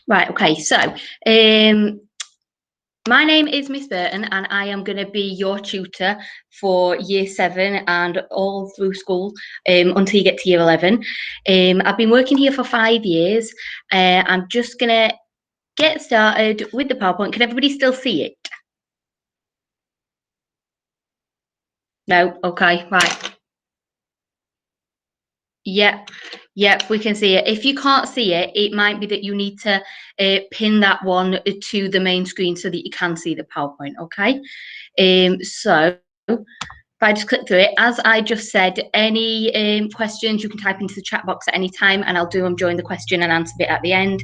Right, okay, so my name is Miss Burton and I am going to be your tutor for year 7 and all through school until you get to year 11. I've been working here for 5 years. I'm just going to get started with the PowerPoint. Can everybody still see it? No? Okay, right. Yep, we can see it. If you can't see it, it might be that you need to pin that one to the main screen so that you can see the PowerPoint, okay? So if I just click through it, as I just said, any questions you can type into the chat box at any time and I'll do them during the question and answer bit at the end.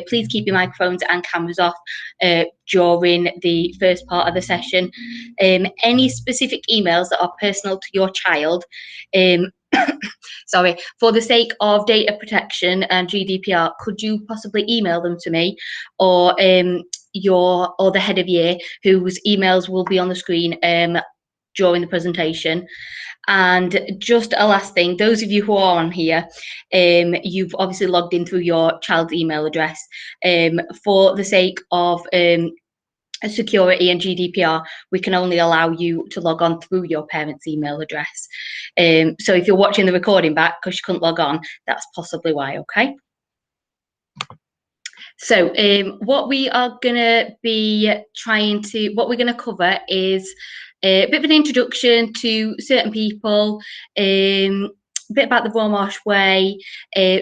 Please keep your microphones and cameras off during the first part of the session. Any specific emails that are personal to your child, sorry, for the sake of data protection and GDPR, could you possibly email them to me or the head of year, whose emails will be on the screen during the presentation. And just a last thing, those of you who are on here, you've obviously logged in through your child's email address. For the sake of security and GDPR, we can only allow you to log on through your parents' email address. So if you're watching the recording back because you couldn't log on, that's possibly why, okay? So what we're going to cover is a bit of an introduction to certain people, a bit about the Royal Marsh Way,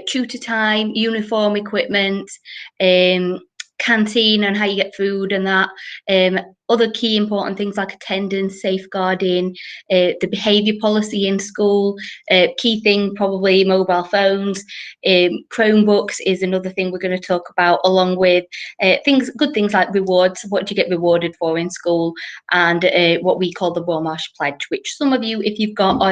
tutor time, uniform equipment, canteen and how you get food and that, other key important things like attendance, safeguarding, the behaviour policy in school, key thing probably mobile phones, Chromebooks is another thing we're going to talk about, along with good things like rewards, what do you get rewarded for in school, and what we call the Royal Marsh Pledge, which some of you, if you've got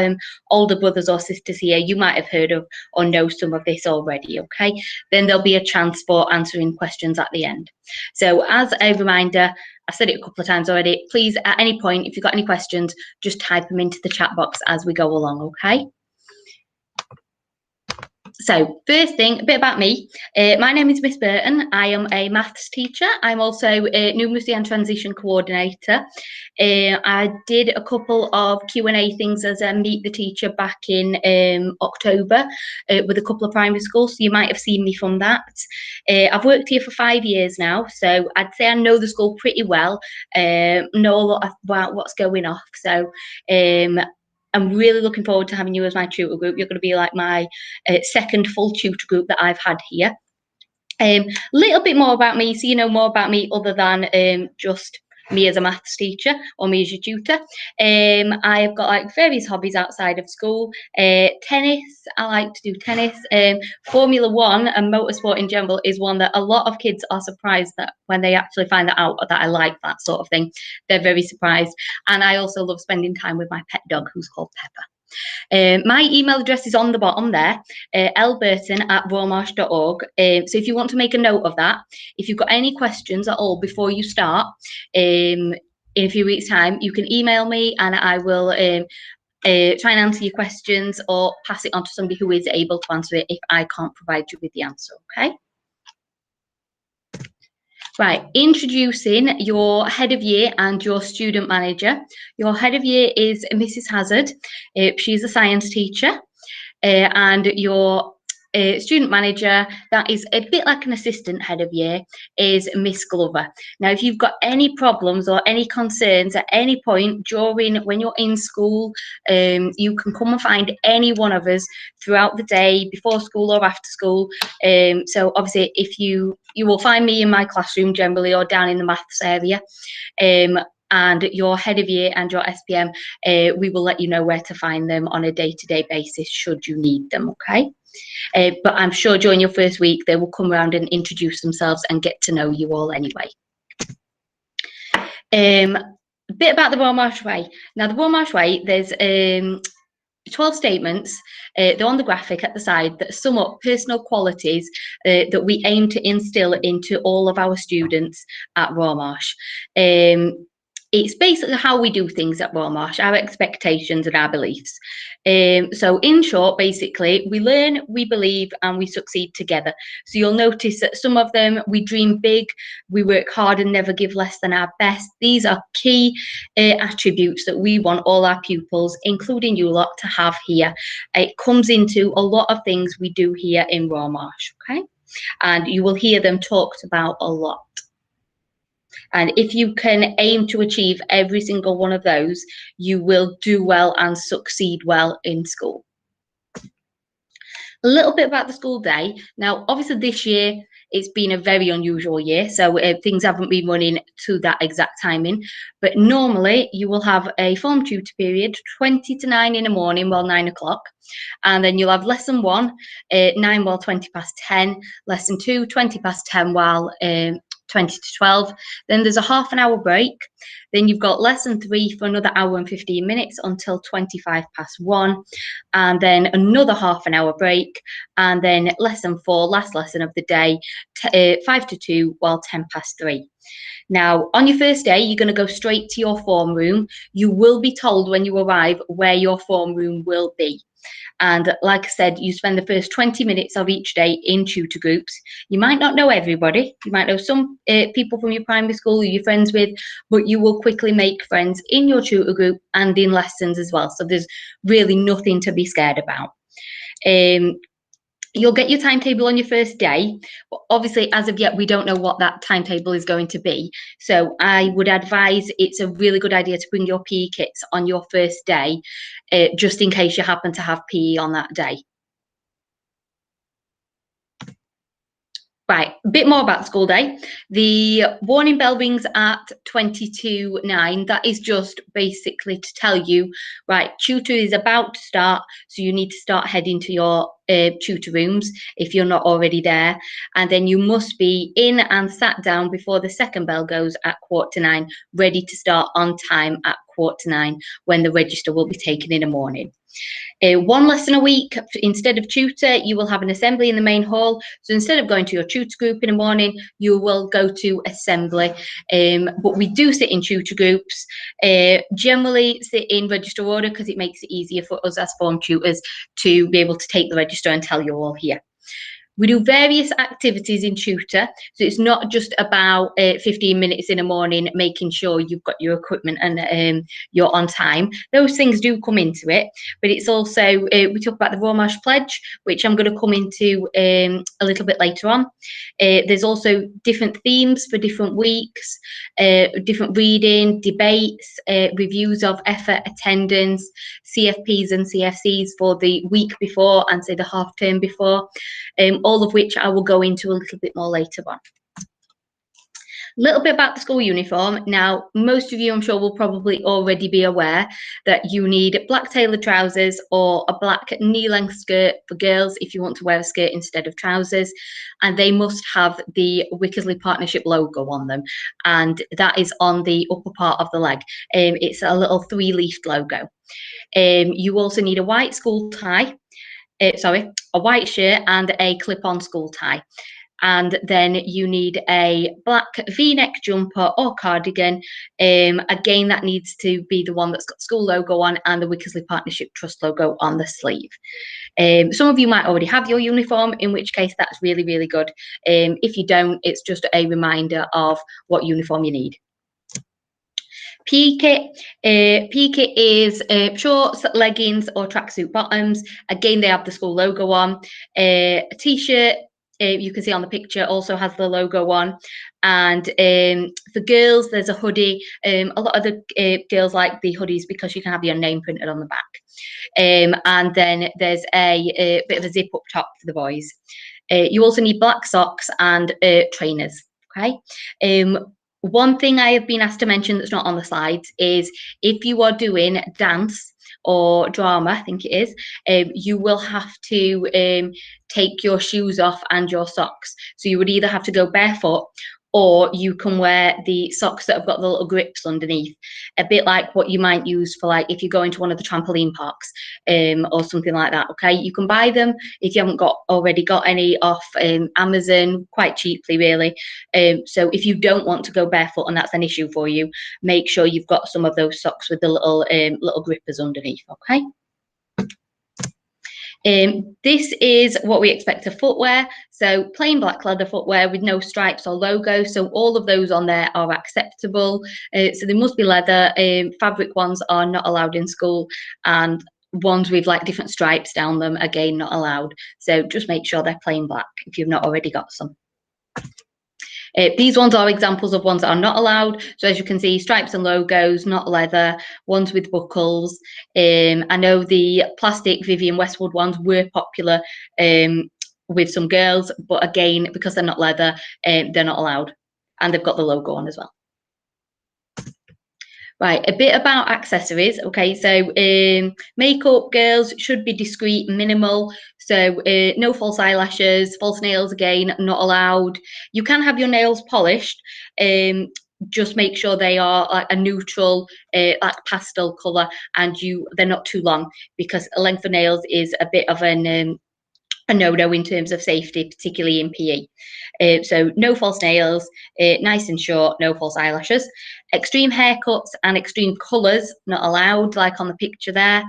older brothers or sisters here, you might have heard of or know some of this already, okay? Then there'll be a chance for answering questions at the end. So as a reminder, I've said it a couple of times already, please at any point, if you've got any questions, just type them into the chat box as we go along, okay? So first thing, a bit about me. My name is Miss Burton. I am a maths teacher. I'm also a numeracy and transition coordinator. I did a couple of Q&A things as a Meet the Teacher back in October with a couple of primary schools, so you might have seen me from that. I've worked here for 5 years now, so I'd say I know the school pretty well, know a lot about what's going off. So I'm really looking forward to having you as my tutor group. You're going to be like my second full tutor group that I've had here. Little bit more about me, so you know more about me other than just me as a maths teacher or me as your tutor. I've got like various hobbies outside of school. Tennis, I like to do tennis. Formula One and motorsport in general is one that a lot of kids are surprised that when they actually find that out, that I like that sort of thing. They're very surprised. And I also love spending time with my pet dog, who's called Pepper. My email address is on the bottom there, lburton@royalmarsh.org. So if you want to make a note of that, if you've got any questions at all before you start, in a few weeks' time, you can email me and I will try and answer your questions or pass it on to somebody who is able to answer it if I can't provide you with the answer, okay? Right, introducing your head of year and your student manager. Your head of year is Mrs. Hazard. She's a science teacher. And your student manager, that is a bit like an assistant head of year, is Miss Glover. Now, if you've got any problems or any concerns at any point during when you're in school, you can come and find any one of us throughout the day, before school or after school. So obviously, if you will find me in my classroom generally or down in the maths area. And your head of year and your SPM, we will let you know where to find them on a day-to-day basis should you need them, okay? But I'm sure during your first week, they will come around and introduce themselves and get to know you all anyway. A bit about the Royal Marsh Way. Now, the Royal Marsh Way, there's 12 statements, they're on the graphic at the side, that sum up personal qualities that we aim to instill into all of our students at Royal Marsh. It's basically how we do things at Royal Marsh, our expectations and our beliefs. So in short, basically, we learn, we believe, and we succeed together. So you'll notice that some of them, we dream big, we work hard and never give less than our best. These are key attributes that we want all our pupils, including you lot, to have here. It comes into a lot of things we do here in Royal Marsh, okay? And you will hear them talked about a lot. And if you can aim to achieve every single one of those, you will do well and succeed well in school. A little bit about the school day. Now, obviously this year, it's been a very unusual year, so things haven't been running to that exact timing. But normally, you will have a form tutor period, 20 to 9 in the morning, well, 9 o'clock. And then you'll have lesson 1, 9 while 20 past 10, lesson 2, 20 past 10 while 20 to 12. Then there's a half an hour break. Then you've got lesson 3 for another hour and 15 minutes until 25 past 1. And then another half an hour break. And then lesson 4, last lesson of the day, 5 to 2 while 10 past 3. Now, on your first day, you're going to go straight to your form room. You will be told when you arrive where your form room will be. And like I said, you spend the first 20 minutes of each day in tutor groups. You might not know everybody. You might know some people from your primary school who you're friends with, but you will quickly make friends in your tutor group and in lessons as well. So there's really nothing to be scared about. You'll get your timetable on your first day, but obviously as of yet we don't know what that timetable is going to be. So I would advise it's a really good idea to bring your PE kits on your first day, just in case you happen to have PE on that day. Right, a bit more about the school day. The warning bell rings at 22:09. That is just basically to tell you, right, tutor is about to start, so you need to start heading to your tutor rooms if you're not already there. And then you must be in and sat down before the second bell goes at 8:45, ready to start on time at 8:45 when the register will be taken in the morning. 1 lesson a week. Instead of tutor, you will have an assembly in the main hall. So instead of going to your tutor group in the morning, you will go to assembly. But we do sit in tutor groups, generally sit in register order because it makes it easier for us as form tutors to be able to take the register and tell you all here. We do various activities in tutor, so it's not just about 15 minutes in the morning making sure you've got your equipment and you're on time. Those things do come into it, but it's also, we talk about the Royal Marsh Pledge, which I'm going to come into a little bit later on. There's also different themes for different weeks, different reading, debates, reviews of effort, attendance, CFPs and CFCs for the week before and say the half term before. All of which I will go into a little bit more later on. A little bit about the school uniform. Now, most of you, I'm sure, will probably already be aware that you need black tailored trousers or a black knee-length skirt for girls if you want to wear a skirt instead of trousers, and they must have the Wickersley Partnership logo on them, and that is on the upper part of the leg. It's a little 3-leafed logo. You also need a white school tie. A white shirt and a clip-on school tie. And then you need a black V-neck jumper or cardigan. Again, that needs to be the one that's got school logo on and the Wickersley Partnership Trust logo on the sleeve. Some of you might already have your uniform, in which case that's really, really good. If you don't, it's just a reminder of what uniform you need. PE kit is shorts, leggings or tracksuit bottoms. Again, they have the school logo on. A t-shirt, you can see on the picture, also has the logo on. And for girls, there's a hoodie. A lot of the girls like the hoodies because you can have your name printed on the back. And then there's a bit of a zip up top for the boys. You also need black socks and trainers, okay? One thing I have been asked to mention that's not on the slides is if you are doing dance or drama, I think it is, you will have to take your shoes off and your socks. So you would either have to go barefoot or you can wear the socks that have got the little grips underneath, a bit like what you might use for, like, if you go into one of the trampoline parks, or something like that. Okay, you can buy them if you haven't already got any off Amazon, quite cheaply, really. So if you don't want to go barefoot and that's an issue for you, make sure you've got some of those socks with the little grippers underneath. Okay. This is what we expect of footwear. So plain black leather footwear with no stripes or logos. So all of those on there are acceptable. So they must be leather. Fabric ones are not allowed in school, and ones with like different stripes down them, again, not allowed. So just make sure they're plain black if you've not already got some. These ones are examples of ones that are not allowed. So as you can see, stripes and logos, not leather, ones with buckles. I know the plastic Vivienne Westwood ones were popular with some girls, but again, because they're not leather, they're not allowed. And they've got the logo on as well. Right, a bit about accessories. Okay, so makeup, girls, should be discreet, minimal. So no false eyelashes, false nails, again, not allowed. You can have your nails polished. Just make sure they are like a neutral, like pastel colour, and they're not too long, because a length of nails is a bit of a no-no in terms of safety, particularly in PE. So no false nails, nice and short, no false eyelashes. Extreme haircuts and extreme colours, not allowed, like on the picture there.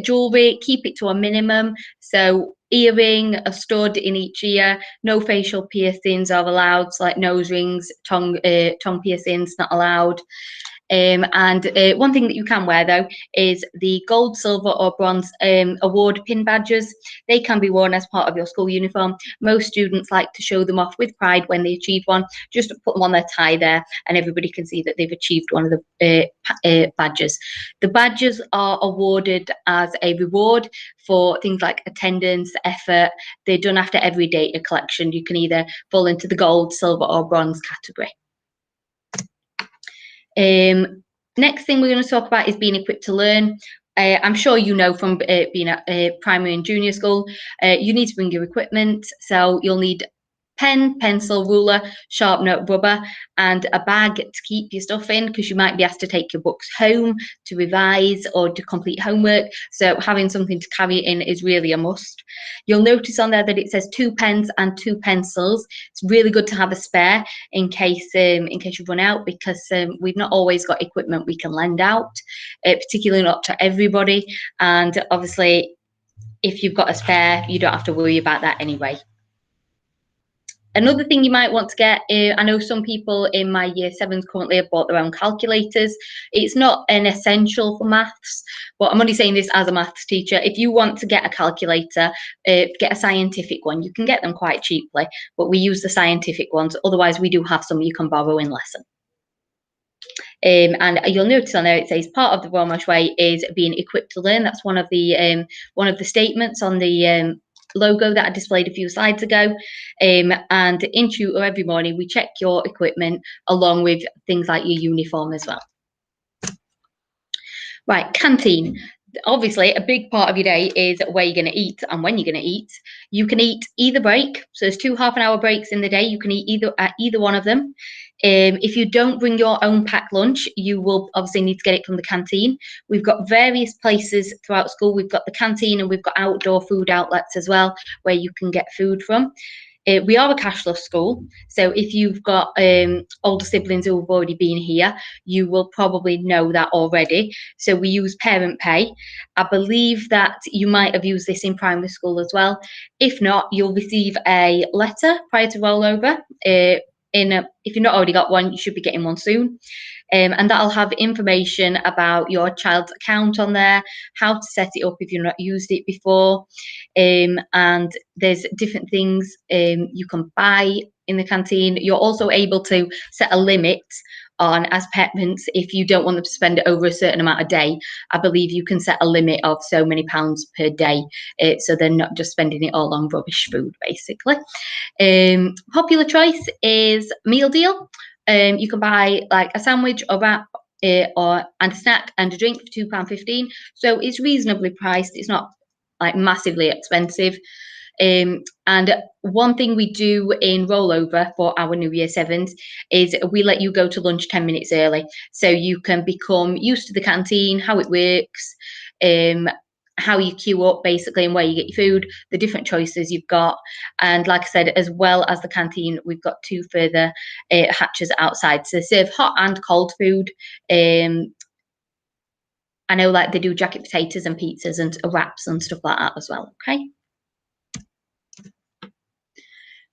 Jewellery, keep it to a minimum. So earring, a stud in each ear, no facial piercings are allowed, so like nose rings, tongue piercings, not allowed. And one thing that you can wear, though, is the gold, silver or bronze award pin badges. They can be worn as part of your school uniform. Most students like to show them off with pride when they achieve one. Just put them on their tie there, and everybody can see that they've achieved one of the badges. The badges are awarded as a reward for things like attendance, effort. They're done after every data collection. You can either fall into the gold, silver or bronze category. Next thing we're going to talk about is being equipped to learn. I'm sure you know from being at primary and junior school, you need to bring your equipment. So you'll need pen, pencil, ruler, sharpener, rubber, and a bag to keep your stuff in, because you might be asked to take your books home to revise or to complete homework. So having something to carry in is really a must. You'll notice on there that it says 2 pens and 2 pencils. It's really good to have a spare in case you run out, because we've not always got equipment we can lend out, particularly not to everybody. And obviously, if you've got a spare, you don't have to worry about that anyway. Another thing you might want to get, I know some people in my year 7s currently have bought their own calculators. It's not an essential for maths, but I'm only saying this as a maths teacher. If you want to get a calculator, get a scientific one. You can get them quite cheaply, but we use the scientific ones. Otherwise, we do have some you can borrow in lesson. And you'll notice on there it says part of the Royal Welsh Way is being equipped to learn. That's one of the statements on the logo that I displayed a few slides ago. And in tutor every morning we check your equipment along with things like your uniform as well. Right, canteen. Obviously, a big part of your day is where you're going to eat and when you're going to eat. You can eat either break. So there's 2 half-an-hour breaks in the day. You can eat either one of them. If you don't bring your own packed lunch, you will obviously need to get it from the canteen. We've got various places throughout school. We've got the canteen and we've got outdoor food outlets as well, where you can get food from. We are a cashless school, so if you've got older siblings who have already been here, you will probably know that already. So we use parent pay. I believe that you might have used this in primary school as well. If not, you'll receive a letter prior to rollover. If you've not already got one, you should be getting one soon. And that'll have information about your child's account on there, how to set it up if you've not used it before. And there's different things you can buy in the canteen. You're also able to set a limit on, as parents, if you don't want them to spend it over a certain amount a day. I believe you can set a limit of so many pounds per day, so they're not just spending it all on rubbish food, basically. Popular choice is meal deal. You can buy like a sandwich or wrap and a snack and a drink for £2.15. So it's reasonably priced. It's not like massively expensive. And one thing we do in rollover for our new year sevens is we let you go to lunch 10 minutes early, so you can become used to the canteen, how it works, how you queue up basically, and where you get your food, the different choices you've got. And like I said, as well as the canteen, we've got 2 further hatches outside, so they serve hot and cold food. I know, like, they do jacket potatoes and pizzas and wraps and stuff like that as well. Okay.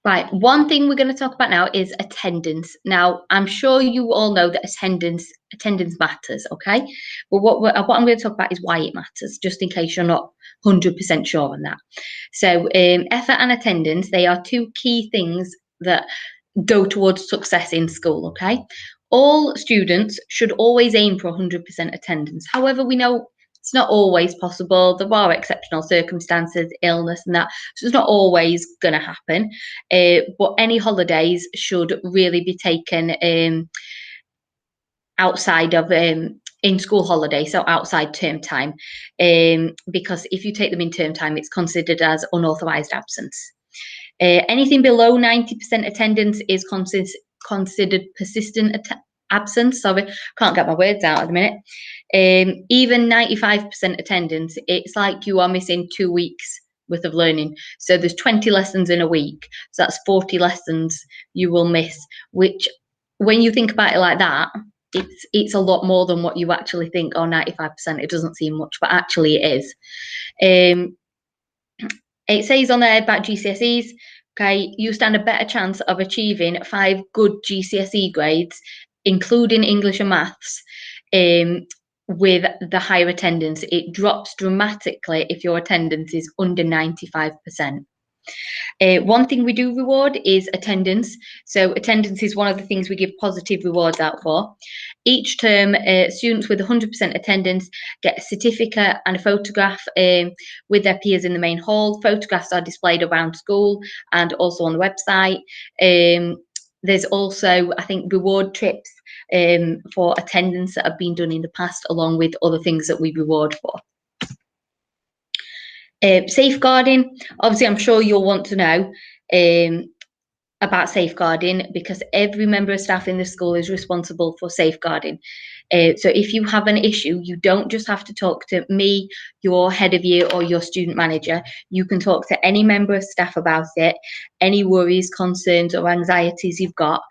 Right, one thing we're going to talk about now is attendance. Now, I'm sure you all know that attendance matters, okay? But what I'm going to talk about is why it matters, just in case you're not 100% sure on that. So, effort and attendance, they are 2 key things that go towards success in school, okay? All students should always aim for 100% attendance. However, we know it's not always possible. There are exceptional circumstances, illness and that, so it's not always going to happen. But any holidays should really be taken outside of in school holidays, so outside term time, because if you take them in term time, it's considered as unauthorised absence. Anything below 90% attendance is considered persistent absence. Sorry, can't get my words out at the minute. Even 95% attendance, it's like you are missing 2 weeks worth of learning. So there's 20 lessons in a week, so that's 40 lessons you will miss, which, when you think about it like that, it's a lot more than what you actually think. Oh, 95%, it doesn't seem much, but actually it is. It says on there about GCSEs, okay, you stand a better chance of achieving 5 good GCSE grades, including English and maths, with the higher attendance. It drops dramatically if your attendance is under 95%. One thing we do reward is attendance. So attendance is one of the things we give positive rewards out for. Each term, students with 100% attendance get a certificate and a photograph with their peers in the main hall. Photographs are displayed around school and also on the website. There's also, I think, reward trips for attendance that have been done in the past, along with other things that we reward for. Safeguarding, obviously, I'm sure you'll want to know about safeguarding, because every member of staff in the school is responsible for safeguarding. So if you have an issue, you don't just have to talk to me, your head of year, or your student manager. You can talk to any member of staff about it, any worries, concerns, or anxieties you've got,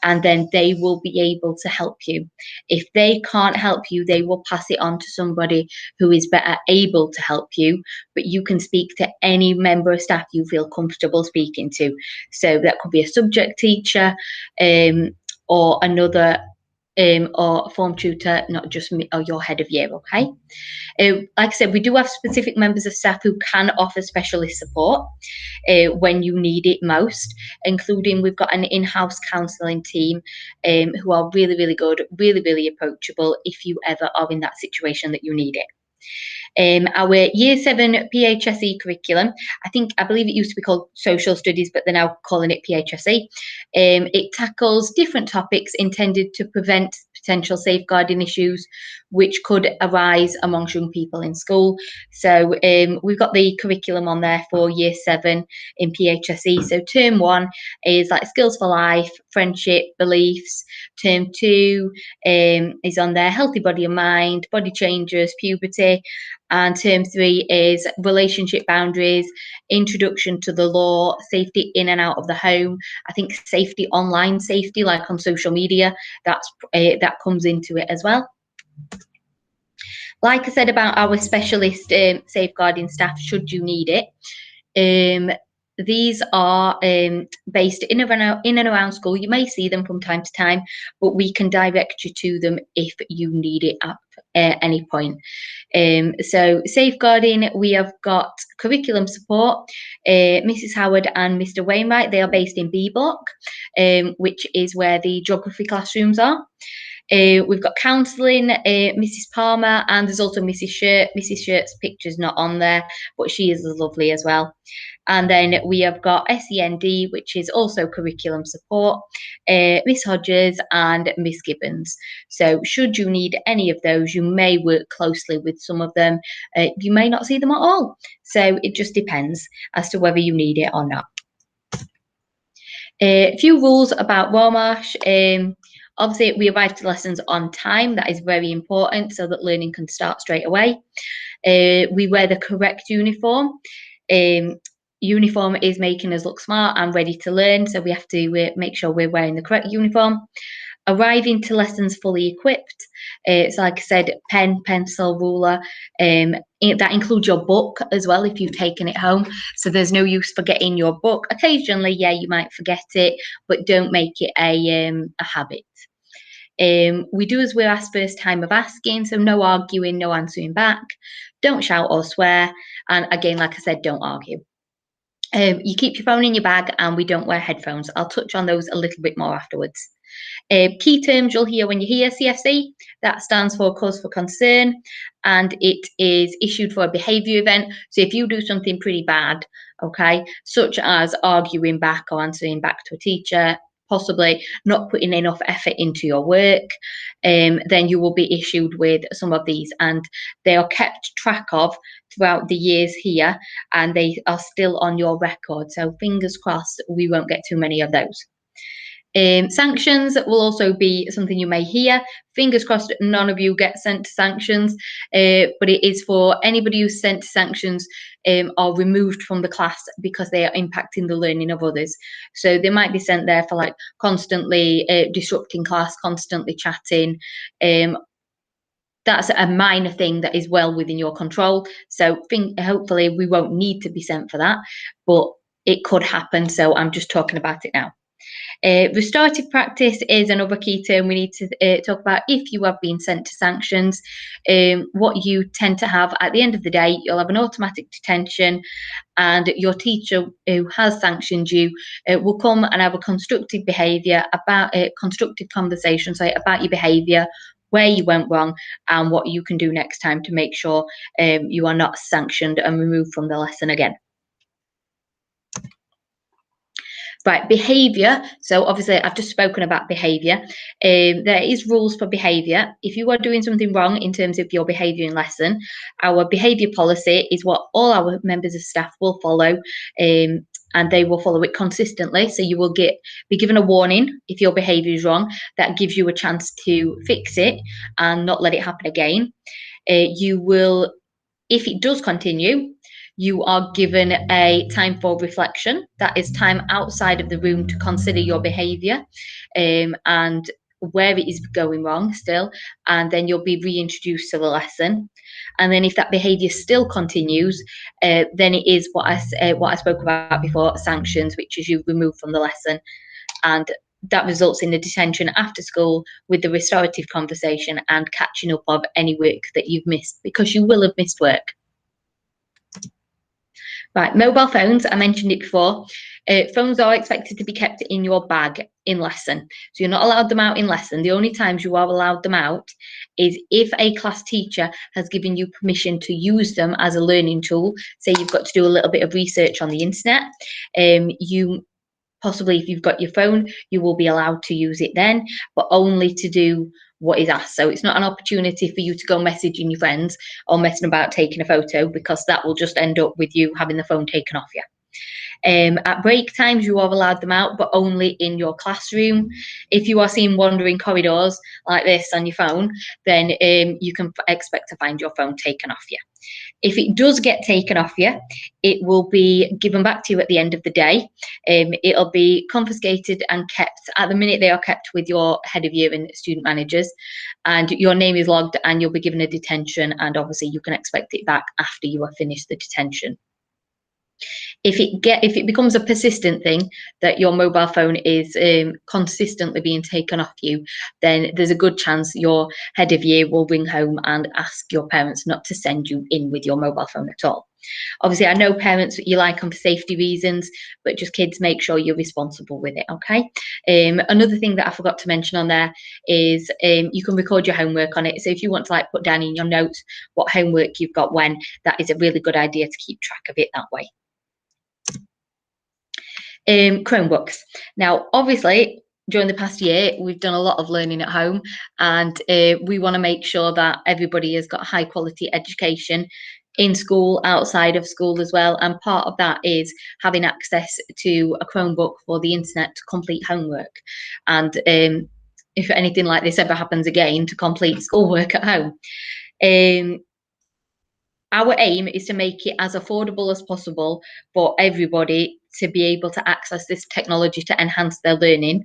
and then they will be able to help you. If they can't help you, they will pass it on to somebody who is better able to help you, but you can speak to any member of staff you feel comfortable speaking to. So that could be a subject teacher, or another, or a form tutor, not just me or your head of year, okay? Like I said, we do have specific members of staff who can offer specialist support when you need it most, including we've got an in-house counselling team who are really, really good, really, really approachable if you ever are in that situation that you need it. Our Year 7 PHSE curriculum, I believe it used to be called Social Studies, but they're now calling it PHSE. It tackles different topics intended to prevent potential safeguarding issues which could arise amongst young people in school. So we've got the curriculum on there for Year 7 in PHSE. So Term 1 is like skills for life, friendship, beliefs. Term 2 is on there, healthy body and mind, body changes, puberty. And Term 3 is relationship boundaries, introduction to the law, safety in and out of the home. I think safety, online safety, like on social media, that comes into it as well. Like I said about our specialist safeguarding staff, should you need it, these are based in and around school. You may see them from time to time, but we can direct you to them if you need it at any point. So safeguarding, we have got curriculum support, Mrs. Howard and Mr. Wainwright. They are based in B Block, which is where the geography classrooms are. We've got counselling, Mrs. Palmer, and there's also Mrs. Shirt. Mrs. Shirt's picture's not on there, but she is lovely as well. And then we have got SEND, which is also curriculum support, Miss Hodges and Miss Gibbons. So should you need any of those, you may work closely with some of them. You may not see them at all. So it just depends as to whether you need it or not. A few rules about Warmarsh. Obviously, we arrive to lessons on time. That is very important so that learning can start straight away. We wear the correct uniform. Uniform is making us look smart and ready to learn, so we have to make sure we're wearing the correct uniform. Arriving to lessons fully equipped. So like I said, pen, pencil, ruler. That includes your book as well if you've taken it home. So there's no use forgetting your book. Occasionally, yeah, you might forget it, but don't make it a habit. We do as we're asked first time of asking, so no arguing, no answering back. Don't shout or swear. And again, like I said, don't argue. You keep your phone in your bag and we don't wear headphones. I'll touch on those a little bit more afterwards. Key terms you'll hear when you hear CFC, that stands for cause for concern, and it is issued for a behaviour event. So if you do something pretty bad, okay, such as arguing back or answering back to a teacher, possibly not putting enough effort into your work, then you will be issued with some of these, and they are kept track of throughout the years here, and they are still on your record. So fingers crossed we won't get too many of those. Sanctions will also be something you may hear. Fingers crossed none of you get sent to sanctions, but it is for anybody who's sent to sanctions or removed from the class because they are impacting the learning of others. So they might be sent there for like constantly disrupting class, constantly chatting. That's a minor thing that is well within your control. So hopefully we won't need to be sent for that, but it could happen. So I'm just talking about it now. Restorative practice is another key term we need to talk about if you have been sent to sanctions. What you tend to have at the end of the day, you'll have an automatic detention, and your teacher who has sanctioned you will come and have a constructive behaviour about constructive conversation, about your behaviour, where you went wrong, and what you can do next time to make sure you are not sanctioned and removed from the lesson again. Right, behaviour. So obviously I've just spoken about behaviour. There is rules for behaviour. If you are doing something wrong in terms of your behaviour in lesson, our behaviour policy is what all our members of staff will follow, and they will follow it consistently. So you will be given a warning if your behaviour is wrong. That gives you a chance to fix it and not let it happen again. You will, if it does continue, you are given a time for reflection. That is time outside of the room to consider your behaviour and where it is going wrong still, and then you'll be reintroduced to the lesson. And then if that behaviour still continues, then it is what I spoke about before, sanctions, which is you removed from the lesson, and that results in the detention after school with the restorative conversation and catching up of any work that you've missed, because you will have missed work. Right, mobile phones, I mentioned it before. Phones are expected to be kept in your bag in lesson. So you're not allowed them out in lesson. The only times you are allowed them out is if a class teacher has given you permission to use them as a learning tool. Say you've got to do a little bit of research on the internet. You possibly, if you've got your phone, you will be allowed to use it then, but only to do what is asked. So it's not an opportunity for you to go messaging your friends or messing about taking a photo, because that will just end up with you having the phone taken off you. At break times, you are allowed them out, but only in your classroom. If you are seen wandering corridors like this on your phone, then you can expect to find your phone taken off you. If it does get taken off you, it will be given back to you at the end of the day. It'll be confiscated and kept. At the minute, they are kept with your head of year and student managers, and your name is logged, and you'll be given a detention, and obviously you can expect it back after you have finished the detention. If it becomes a persistent thing that your mobile phone is consistently being taken off you, then there's a good chance your head of year will ring home and ask your parents not to send you in with your mobile phone at all. Obviously, I know parents, you like them for safety reasons, but just kids, make sure you're responsible with it, okay? Another thing that I forgot to mention on there is you can record your homework on it. So if you want to like put down in your notes what homework you've got when, that is a really good idea to keep track of it that way. Chromebooks. Now, obviously, during the past year, we've done a lot of learning at home, and we want to make sure that everybody has got high quality education in school, outside of school as well. And part of that is having access to a Chromebook for the internet to complete homework. And if anything like this ever happens again, to complete schoolwork at home. Our aim is to make it as affordable as possible for everybody to be able to access this technology to enhance their learning.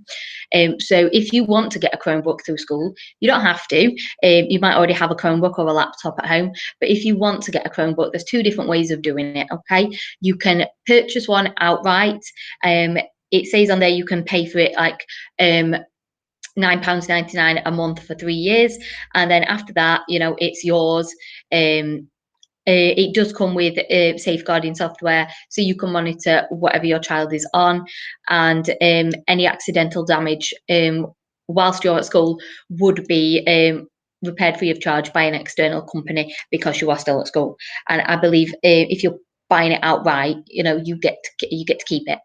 So if you want to get a Chromebook through school, you don't have to. You might already have a Chromebook or a laptop at home, but if you want to get a Chromebook, there's two different ways of doing it, okay? You can purchase one outright. It says on there you can pay for it like £9.99 a month for 3 years, and then after that, you know, it's yours. It does come with safeguarding software, so you can monitor whatever your child is on, and any accidental damage whilst you're at school would be repaired free of charge by an external company because you are still at school. And I believe if you're buying it outright, you know, you get to keep it.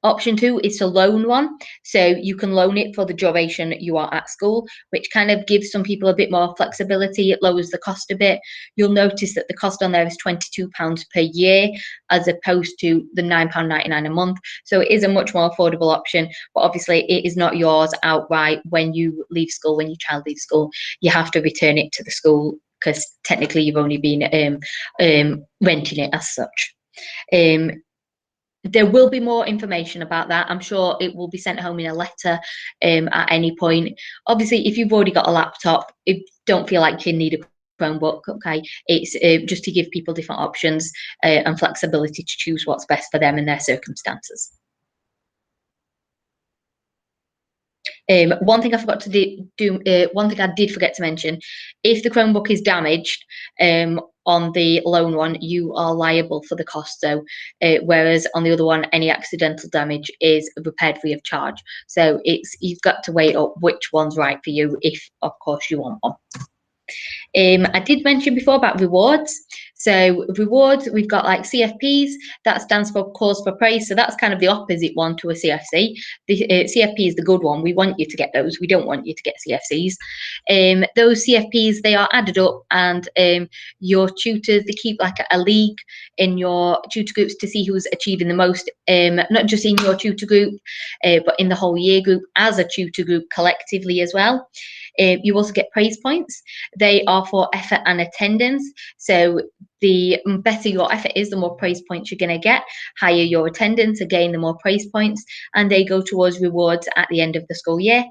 Option 2 is to loan one. So you can loan it for the duration you are at school, which kind of gives some people a bit more flexibility. It lowers the cost a bit. You'll notice that the cost on there is £22 per year, as opposed to the £9.99 a month. So it is a much more affordable option, but obviously it is not yours outright when you leave school, when your child leaves school. You have to return it to the school because technically you've only been renting it as such. There will be more information about that. I'm sure it will be sent home in a letter at any point. Obviously, if you've already got a laptop, don't feel like you need a Chromebook, okay? It's just to give people different options and flexibility to choose what's best for them and their circumstances. One thing I forgot to one thing I did forget to mention, if the Chromebook is damaged on the loan one, you are liable for the cost. So, whereas on the other one, any accidental damage is repaired free of charge. So you've got to weigh up which one's right for you, if of course you want one. I did mention before about rewards. So rewards, we've got like CFPs, that stands for cause for praise. So that's kind of the opposite one to a CFC. The CFP is the good one. We want you to get those. We don't want you to get CFCs. Those CFPs, they are added up, and your tutors, they keep like a league in your tutor groups to see who's achieving the most, not just in your tutor group, but in the whole year group as a tutor group collectively as well. You also get praise points. They are for effort and attendance. So the better your effort is, the more praise points you're going to get. Higher your attendance, again, the more praise points. And they go towards rewards at the end of the school year.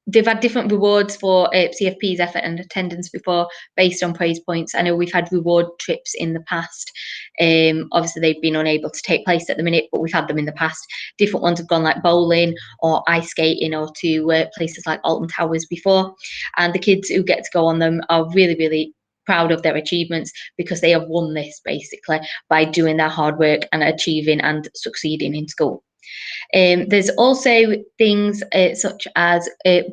They've had different rewards for CFP's effort and attendance before based on praise points. I know we've had reward trips in the past. Obviously, they've been unable to take place at the minute, but we've had them in the past. Different ones have gone like bowling or ice skating or to places like Alton Towers before. And the kids who get to go on them are really, really proud of their achievements because they have won this basically by doing their hard work and achieving and succeeding in school. There's also things such as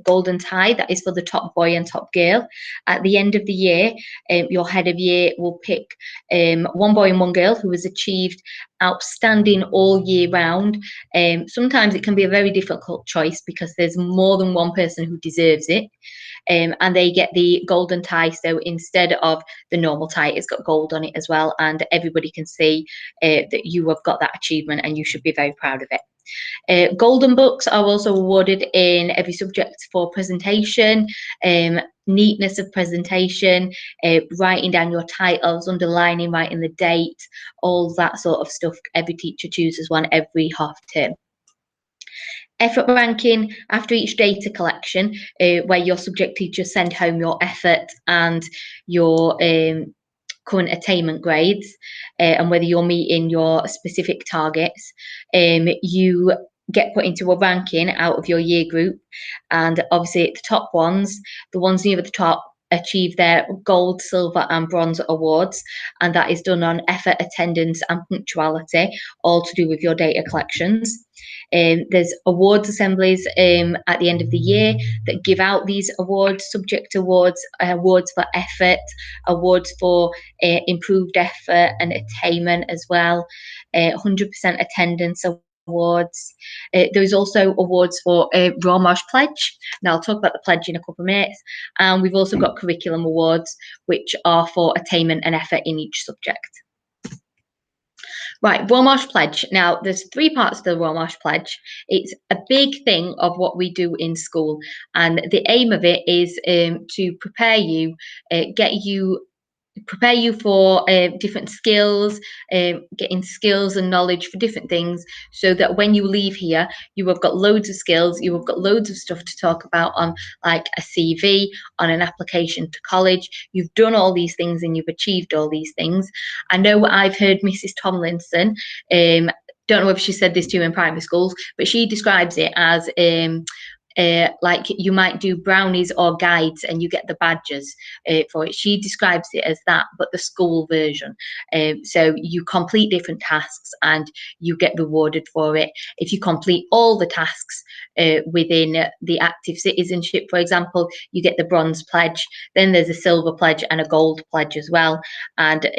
golden tie, that is for the top boy and top girl. At the end of the year, your head of year will pick one boy and one girl who has achieved outstanding all year round. Sometimes it can be a very difficult choice because there's more than one person who deserves it. And they get the golden tie. So instead of the normal tie, it's got gold on it as well, and everybody can see that you have got that achievement and you should be very proud of it. Golden books are also awarded in every subject for presentation, neatness of presentation, writing down your titles, underlining, writing the date, all that sort of stuff. Every teacher chooses one every half term. Effort ranking after each data collection, where your subject teachers send home your effort and your current attainment grades and whether you're meeting your specific targets, you get put into a ranking out of your year group. And obviously, the top ones, the ones near the top, achieve their gold, silver, and bronze awards. And that is done on effort, attendance, and punctuality, all to do with your data collections. There's awards assemblies at the end of the year that give out these awards, subject awards, awards for effort, awards for improved effort and attainment as well, 100% attendance awards. There's also awards for Raw Marsh Pledge. Now I'll talk about the pledge in a couple of minutes. And we've also got curriculum awards, which are for attainment and effort in each subject. Right, Raw Marsh Pledge. Now, there's 3 parts to the Raw Marsh Pledge. It's a big thing of what we do in school, and the aim of it is to prepare you, prepare you for different skills, getting skills and knowledge for different things, so that when you leave here, you have got loads of skills, you have got loads of stuff to talk about on like a CV, on an application to college. You've done all these things and you've achieved all these things. I know I've heard Mrs. Tomlinson, don't know if she said this to you in primary schools, but she describes it as like you might do brownies or guides and you get the badges for it. She describes it as that, but the school version. So you complete different tasks and you get rewarded for it. If you complete all the tasks within the active citizenship, for example, you get the bronze pledge. Then there's a silver pledge and a gold pledge as well. And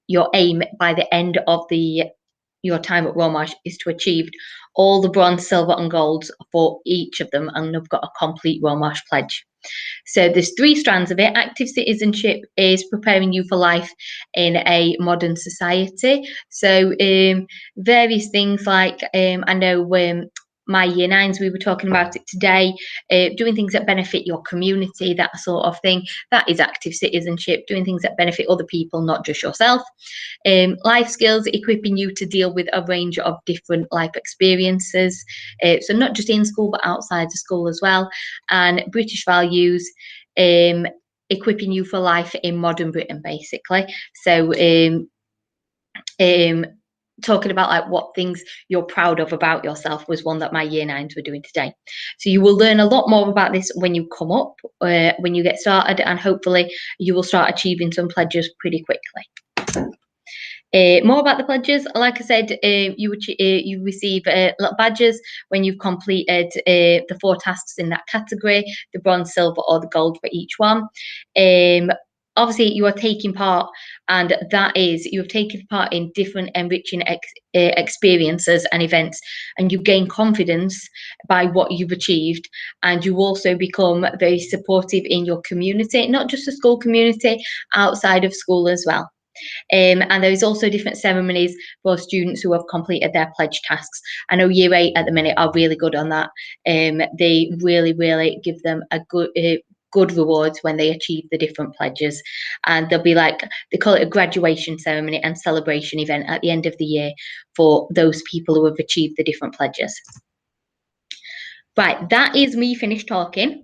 your aim by the end of your time at Raw Marsh is to achieve all the bronze, silver, and golds for each of them, and they've got a complete Raw Marsh pledge. So there's 3 strands of it. Active citizenship is preparing you for life in a modern society. So various things like I know my year 9s, we were talking about it today, doing things that benefit your community, that sort of thing. That is active citizenship, doing things that benefit other people, not just yourself. Life skills, equipping you to deal with a range of different life experiences. So not just in school, but outside of school as well. And British values, equipping you for life in modern Britain, basically. So talking about like what things you're proud of about yourself was one that my year 9s were doing today. So you will learn a lot more about this when you come up, when you get started, and hopefully you will start achieving some pledges pretty quickly. More about the pledges. Like I said, you receive little badges when you've completed the 4 tasks in that category, the bronze, silver, or the gold for each one. Obviously, you are taking part, and that is, you have taken part in different enriching experiences and events, and you gain confidence by what you've achieved, and you also become very supportive in your community, not just the school community, outside of school as well. And there is also different ceremonies for students who have completed their pledge tasks. I know year 8 at the minute are really good on that. They really give them a good rewards when they achieve the different pledges, and they'll be like, they call it a graduation ceremony and celebration event at the end of the year for those people who have achieved the different pledges. Right, that is me finished talking.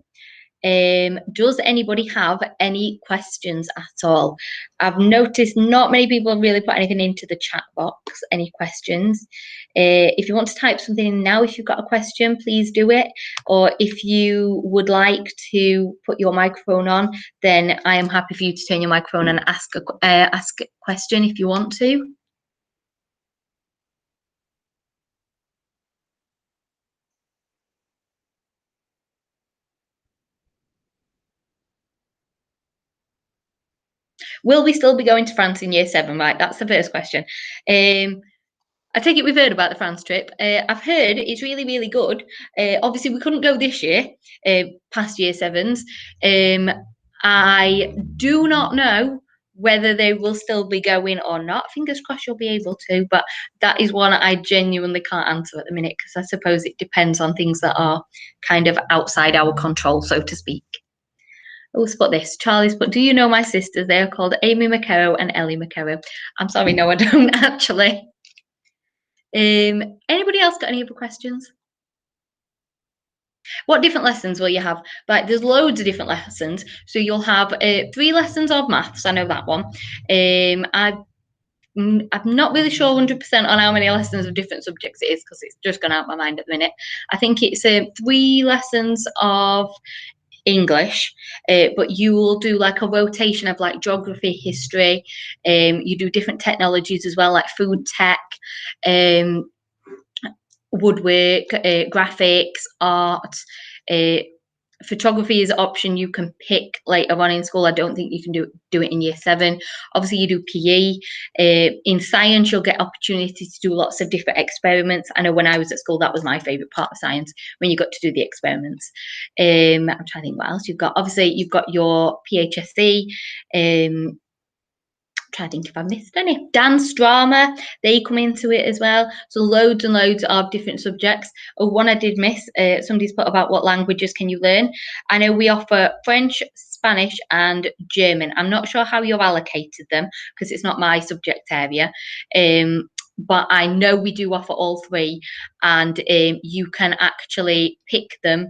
Does anybody have any questions at all? I've noticed not many people really put anything into the chat box. Any questions? If you want to type something in now, if you've got a question, please do it. Or if you would like to put your microphone on, then I am happy for you to turn your microphone and ask a question if you want to. Will we still be going to France in year 7? Right, that's the first question. I take it we've heard about the France trip. I've heard it's really good. Obviously, we couldn't go this year, past year 7s. I do not know whether they will still be going or not. Fingers crossed you'll be able to, but that is one I genuinely can't answer at the minute, because I suppose it depends on things that are kind of outside our control, so to speak. Oh, spot this. Charlie's put, do you know my sisters? They are called Amy McCarrow and Ellie McCarrow. I'm sorry, no, I don't actually. Anybody else got any other questions? What different lessons will you have? Like, there's loads of different lessons. So you'll have 3 lessons of maths. I know that one. I'm not really sure 100% on how many lessons of different subjects it is because it's just gone out of my mind at the minute. I think it's 3 lessons of English, but you will do like a rotation of like geography, history. You do different technologies as well, like food tech, woodwork, graphics, art. Photography is an option you can pick later on in school. I don't think you can do it in year 7. Obviously, you do PE. In science, you'll get opportunities to do lots of different experiments. I know when I was at school, that was my favourite part of science, when you got to do the experiments. I'm trying to think what else you've got. Obviously, you've got your PHSE. Trying to think if I missed any. Dance, drama, they come into it as well. So loads and loads of different subjects. Oh, one I did miss, somebody's put about what languages can you learn. I know we offer French, Spanish and German. I'm not sure how you've allocated them because it's not my subject area. But I know we do offer all 3, and you can actually pick them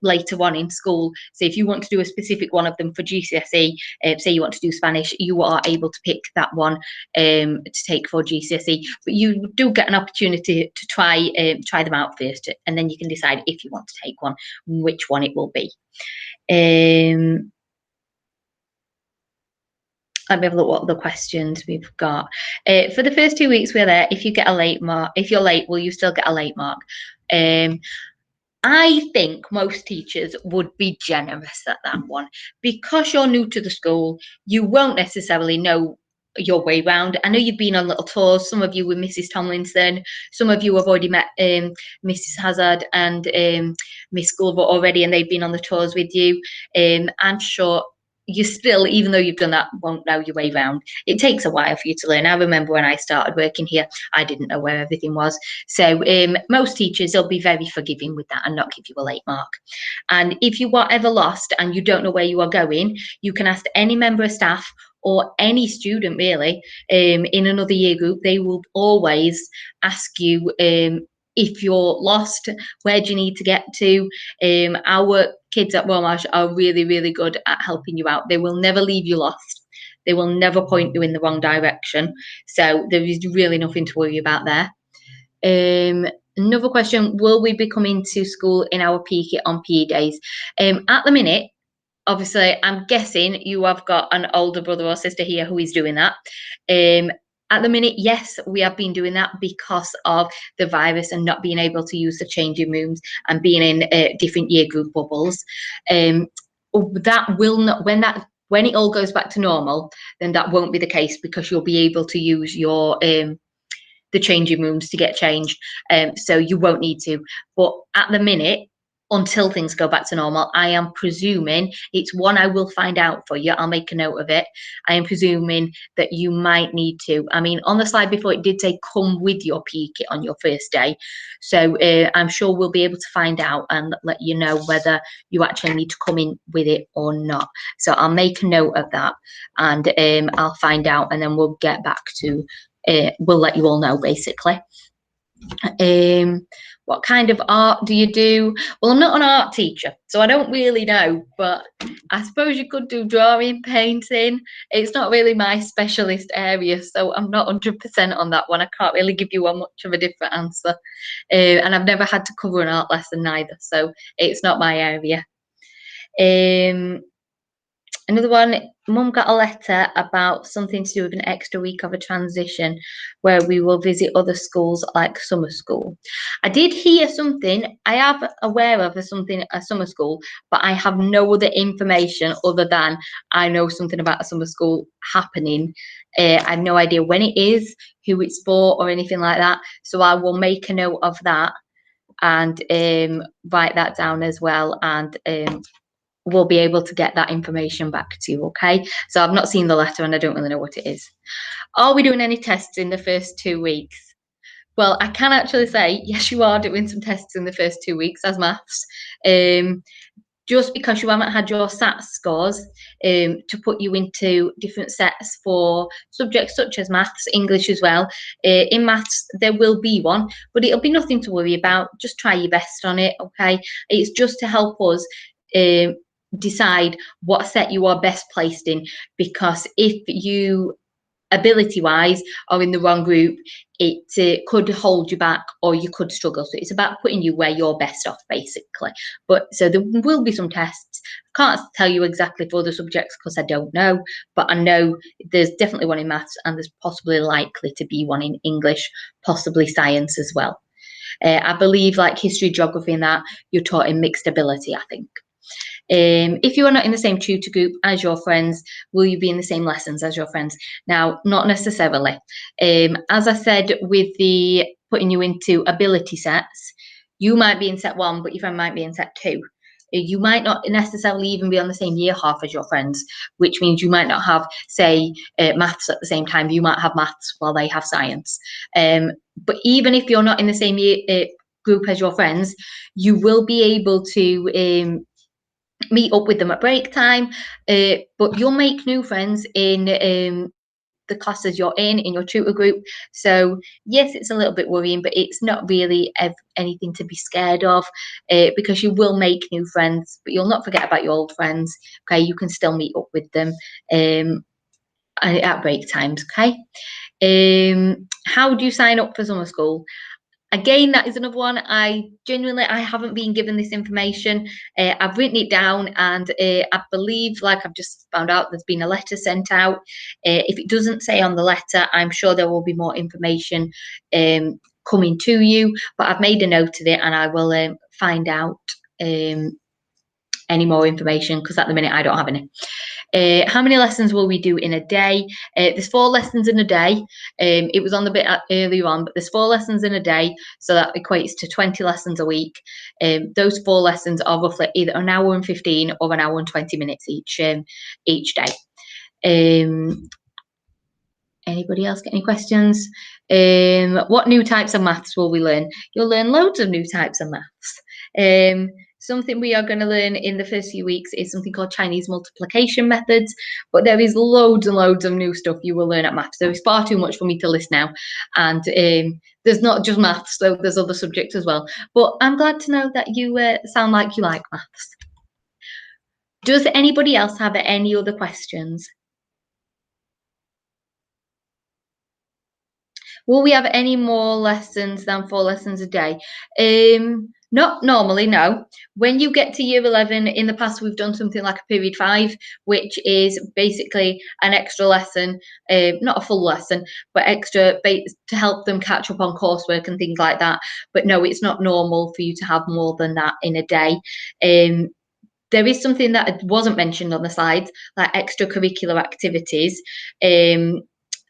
later on in school. So if you want to do a specific one of them for GCSE, say you want to do Spanish, you are able to pick that one to take for GCSE. But you do get an opportunity to try them out first, and then you can decide if you want to take one, which one it will be. Let me have a look what the questions we've got. For the first 2 weeks we're there, if you get a late mark, if you're late, will you still get a late mark? I think most teachers would be generous at that one. Because you're new to the school, you won't necessarily know your way round. I know you've been on little tours, some of you with Mrs. Tomlinson, some of you have already met Mrs. Hazard and Miss Glover already, and they've been on the tours with you. I'm sure you still, even though you've done that, won't know your way round. It takes a while for you to learn. I remember when I started working here, I didn't know where everything was. So most teachers, they'll be very forgiving with that and not give you a late mark. And if you are ever lost and you don't know where you are going, you can ask any member of staff or any student really in another year group. They will always ask you if you're lost, where do you need to get to? Our kids at Womarsh are really, really good at helping you out. They will never leave you lost. They will never point you in the wrong direction. So there is really nothing to worry about there. Another question, will we be coming to school in our PE kit on PE days? At the minute, obviously, I'm guessing you have got an older brother or sister here who is doing that. At the minute, yes, we have been doing that because of the virus and not being able to use the changing rooms and being in different year group bubbles. That will not, when it all goes back to normal, then that won't be the case because you'll be able to use your the changing rooms to get changed. So you won't need to. But at the minute, until things go back to normal, I am presuming, it's one I will find out for you, I'll make a note of it. I am presuming that you might need to. I mean, on the slide before it did say come with your PE kit on your first day. So I'm sure we'll be able to find out and let you know whether you actually need to come in with it or not. So I'll make a note of that and I'll find out and then we'll get back to, we'll let you all know basically. What kind of art do you do? Well, I'm not an art teacher, so I don't really know, but I suppose you could do drawing, painting. It's not really my specialist area, so I'm not 100% on that one. I can't really give you much of a different answer. And I've never had to cover an art lesson neither, so it's not my area. Another one, Mum got a letter about something to do with an extra week of a transition where we will visit other schools like summer school. I did hear something, I am aware of a summer school, but I have no other information other than I know something about a summer school happening. I have no idea when it is, who it's for or anything like that. So I will make a note of that and write that down as well, and we'll be able to get that information back to you, okay? So I've not seen the letter and I don't really know what it is. Are we doing any tests in the first 2 weeks? Well, I can actually say, yes, you are doing some tests in the first 2 weeks as maths. just because you haven't had your SAT scores to put you into different sets for subjects such as maths, English as well. In maths, there will be one, but it'll be nothing to worry about. Just try your best on it, okay? It's just to help us decide what set you are best placed in, because if you ability-wise are in the wrong group, it could hold you back, or you could struggle. So it's about putting you where you're best off, basically. But so there will be some tests. I can't tell you exactly for the subjects because I don't know, but I know there's definitely one in maths, and there's possibly likely to be one in English, possibly science as well. I believe like history, geography, and that you're taught in mixed ability, I think. If you are not in the same tutor group as your friends, will you be in the same lessons as your friends? Now, not necessarily. As I said, with the putting you into ability sets, you might be in set 1, but your friend might be in set 2. You might not necessarily even be on the same year half as your friends, which means you might not have, say, maths at the same time. You might have maths while they have science. But even if you're not in the same year group as your friends, you will be able to meet up with them at break time, but you'll make new friends in the classes you're in your tutor group. So yes, it's a little bit worrying, but it's not really anything to be scared of, because you will make new friends, but you'll not forget about your old friends. Okay, you can still meet up with them at break times. Okay. How do you sign up for summer school? Again, that is another one. I haven't been given this information. I've written it down, and I believe, like I've just found out, there's been a letter sent out. If it doesn't say on the letter, I'm sure there will be more information coming to you, but I've made a note of it, and I will find out any more information, because at the minute I don't have any. How many lessons will we do in a day? There's 4 lessons in a day. It was on the bit earlier on, but there's 4 lessons in a day, so that equates to 20 lessons a week. Those 4 lessons are roughly either an hour and 15 or an hour and 20 minutes each day. Anybody else get any questions? What new types of maths will we learn? You'll learn loads of new types of maths. Something we are going to learn in the first few weeks is something called Chinese multiplication methods, but there is loads and loads of new stuff you will learn at maths. There is far too much for me to list now, and there's not just maths, so there's other subjects as well. But I'm glad to know that you sound like you like maths. Does anybody else have any other questions? Will we have any more lessons than 4 lessons a day? Not normally, no. When you get to year 11, in the past, we've done something like a period 5, which is basically an extra lesson, not a full lesson, but extra to help them catch up on coursework and things like that. But no, it's not normal for you to have more than that in a day. There is something that wasn't mentioned on the slides, like extracurricular activities.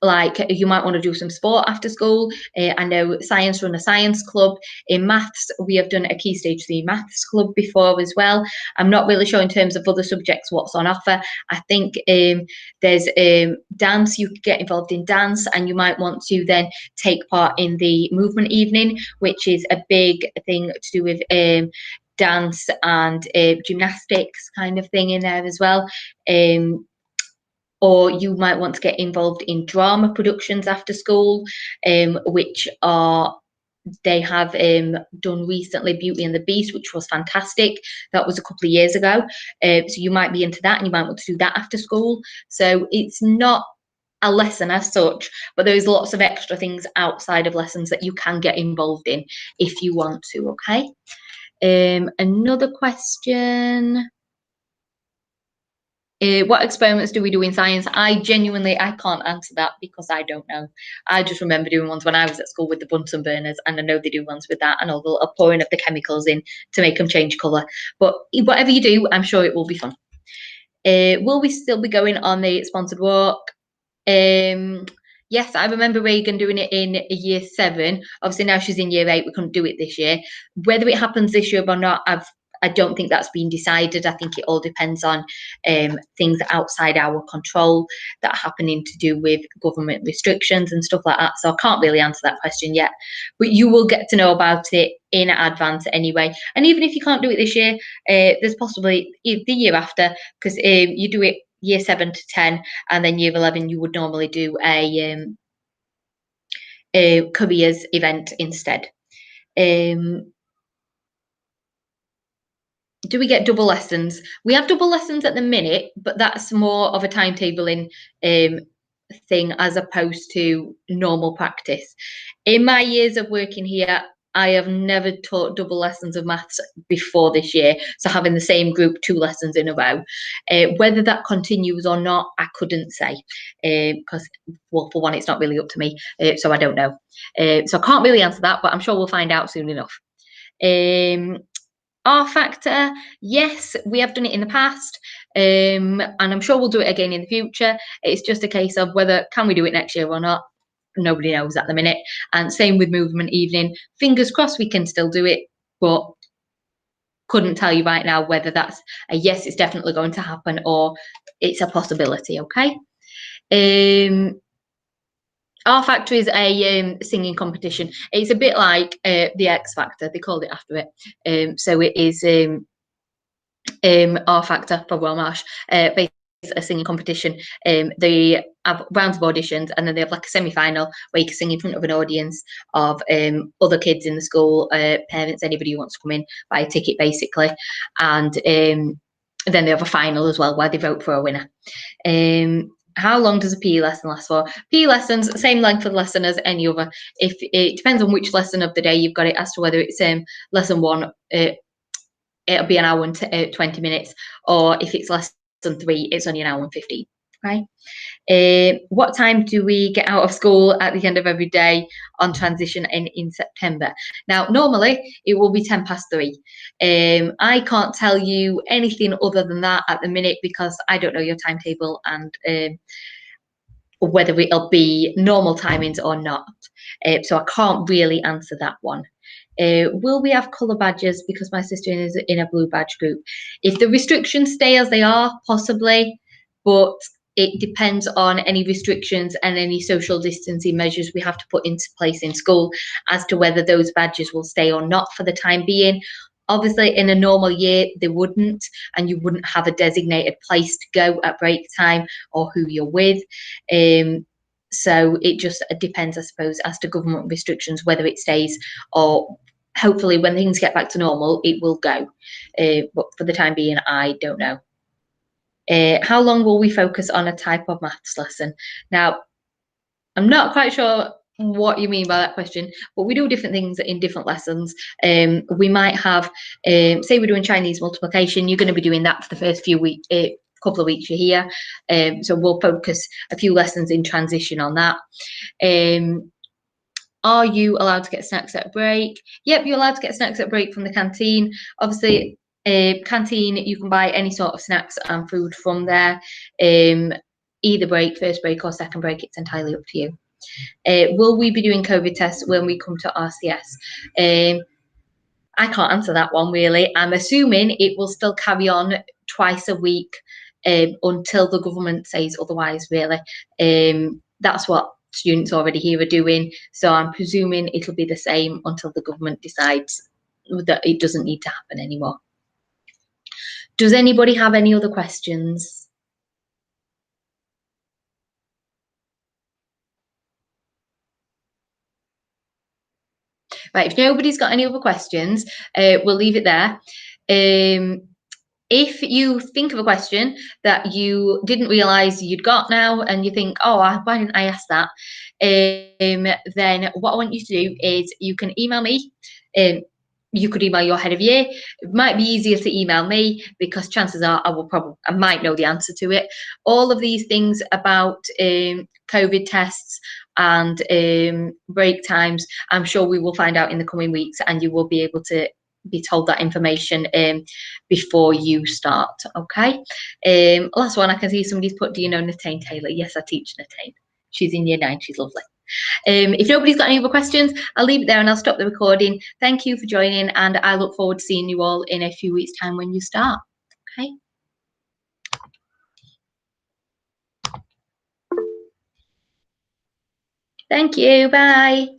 Like you might want to do some sport after school. I know science run a science club. In maths, we have done a Key Stage 3 maths club before as well. I'm not really sure in terms of other subjects what's on offer. I think there's dance. You could get involved in dance, and you might want to then take part in the movement evening, which is a big thing to do with dance and gymnastics kind of thing in there as well. Or you might want to get involved in drama productions after school, which they have done recently Beauty and the Beast, which was fantastic. That was a couple of years ago. So you might be into that, and you might want to do that after school. So it's not a lesson as such, but there's lots of extra things outside of lessons that you can get involved in if you want to, okay? Another question. What experiments do we do in science? I can't answer that because I don't know. I just remember doing ones when I was at school with the Bunsen burners, and I know they do ones with that and all the little pouring of the chemicals in to make them change colour. But whatever you do, I'm sure it will be fun. Will we still be going on the sponsored walk? Yes, I remember Reagan doing it in year 7. Obviously now she's in year 8. We couldn't do it this year. Whether it happens this year or not, I don't think that's been decided. I think it all depends on things outside our control that are happening to do with government restrictions and stuff like that. So I can't really answer that question yet. But you will get to know about it in advance anyway. And even if you can't do it this year, there's possibly the year after, because you do it year 7 to 10, and then year 11 you would normally do a careers event instead. Do we get double lessons? We have double lessons at the minute, but that's more of a timetabling thing as opposed to normal practice. In my years of working here, I have never taught double lessons of maths before this year. So having the same group 2 lessons in a row. Whether that continues or not, I couldn't say, because, well, for one, it's not really up to me, so I don't know. So I can't really answer that, but I'm sure we'll find out soon enough. R factor, yes, we have done it in the past, and I'm sure we'll do it again in the future. It's just a case of whether can we do it next year or not. Nobody knows at the minute. And same with movement evening. Fingers crossed we can still do it, but couldn't tell you right now whether that's a yes, it's definitely going to happen, or it's a possibility. Okay. R Factor is a singing competition. It's a bit like the X Factor. They called it after it. So it is R Factor for Welmarsh. Basically a singing competition. They have rounds of auditions, and then they have like a semi-final where you can sing in front of an audience of other kids in the school, parents, anybody who wants to come in, buy a ticket basically. And then they have a final as well where they vote for a winner. How long does a PE lesson last for? PE lessons, same length of lesson as any other. If it depends on which lesson of the day you've got it as to whether it's lesson 1, it'll be an hour and 20 minutes, or if it's lesson 3, it's only an hour and 15. Okay. What time do we get out of school at the end of every day on transition in September? Now, normally it will be 3:10. I can't tell you anything other than that at the minute because I don't know your timetable and whether it'll be normal timings or not. So I can't really answer that one. Will we have colour badges because my sister is in a blue badge group? If the restrictions stay as they are, possibly, but it depends on any restrictions and any social distancing measures we have to put into place in school as to whether those badges will stay or not for the time being. Obviously, in a normal year, they wouldn't, and you wouldn't have a designated place to go at break time or who you're with. So it just depends, I suppose, as to government restrictions, whether it stays, or hopefully when things get back to normal, it will go. But for the time being, I don't know. How long will we focus on a type of maths lesson? Now, I'm not quite sure what you mean by that question, but we do different things in different lessons. We might have, say we're doing Chinese multiplication, you're going to be doing that for the first few weeks, couple of weeks you're here. So we'll focus a few lessons in transition on that. Are you allowed to get snacks at break? Yep, you're allowed to get snacks at break from the canteen. Obviously, canteen, you can buy any sort of snacks and food from there. Either break, first break or second break, it's entirely up to you. Will we be doing COVID tests when we come to RCS? I can't answer that one really. I'm assuming it will still carry on twice a week until the government says otherwise, really. That's what students already here are doing. So I'm presuming it'll be the same until the government decides that it doesn't need to happen anymore. Does anybody have any other questions? Right, if nobody's got any other questions, we'll leave it there. If you think of a question that you didn't realise you'd got now and you think, oh, why didn't I ask that? Then what I want you to do is you can email me. You could email your head of year. It might be easier to email me because chances are I might know the answer to it. All of these things about COVID tests and break times, I'm sure we will find out in the coming weeks, and you will be able to be told that information before you start. Okay. Last one, I can see somebody's put, do you know Natane Taylor? Yes, I teach Natane. She's in year 9. She's lovely. If nobody's got any other questions, I'll leave it there and I'll stop the recording. Thank you for joining, and I look forward to seeing you all in a few weeks' time when you start. Okay. Thank you. Bye.